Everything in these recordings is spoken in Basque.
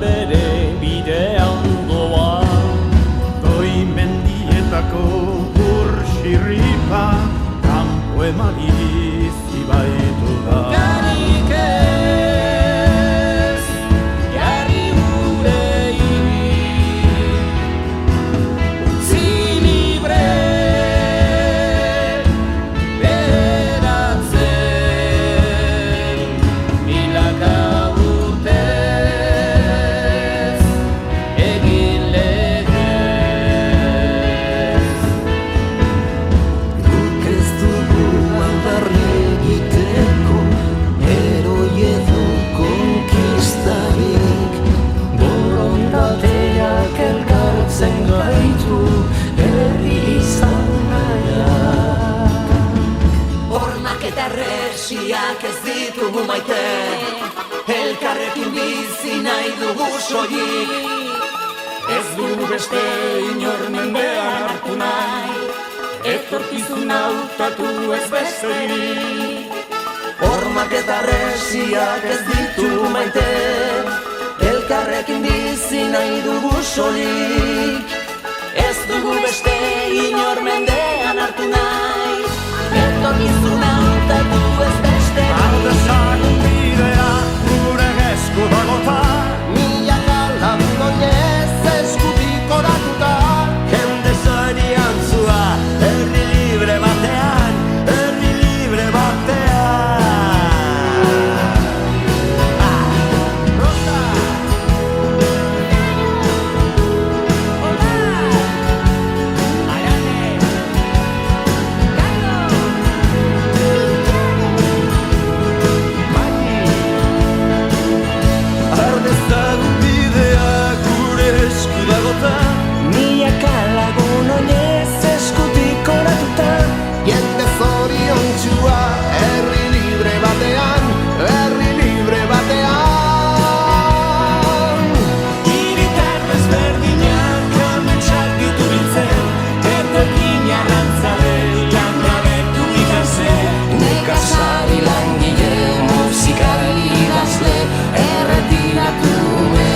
bere bidean doa. Goi mendietako burxirripa, kanpo emari zibaitu da. Garik ez, jarri gure hiri, utzi libre beratzen, milaka urtez egin legez. Guk ez dugu aldarri egiteko, heroi edo konkistarik. Borondateak elkartzen gaitu, herri izan nahiak. Hormak eta erresiak ez ditugu maite, elkarrekin bizi nahi dugu soilik. Ez dugu beste inor mendean hartu nahi, etorkizuna hautatu ez besterik. Hormak eta erresiak ez ditugu maite, elkarrekin bizi nahi dugu soilik. Ez dugu beste inor mendean hartu nahi, etorkizuna hautatu ez besterik. Ardezagun bidea gure esku dagota, Milaka lagun oinez eskutik oratuta, jende zorian zua, herri libre batean, herri libre batean. Rosa! Hola! Arane! Ardezagun bidea gure esku dagota, Milaka lagun oinez eskutik oratuta, jende zoriontsua, herri libre batean, herri libre batean. Hiritar desberdinak ametsak ditu biltzen, etorkin arrantzale langabetu ikasen. nekazari langile, musikari idazle, erretiratume.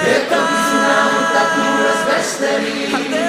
Etorkizuna hautatu ez besterik.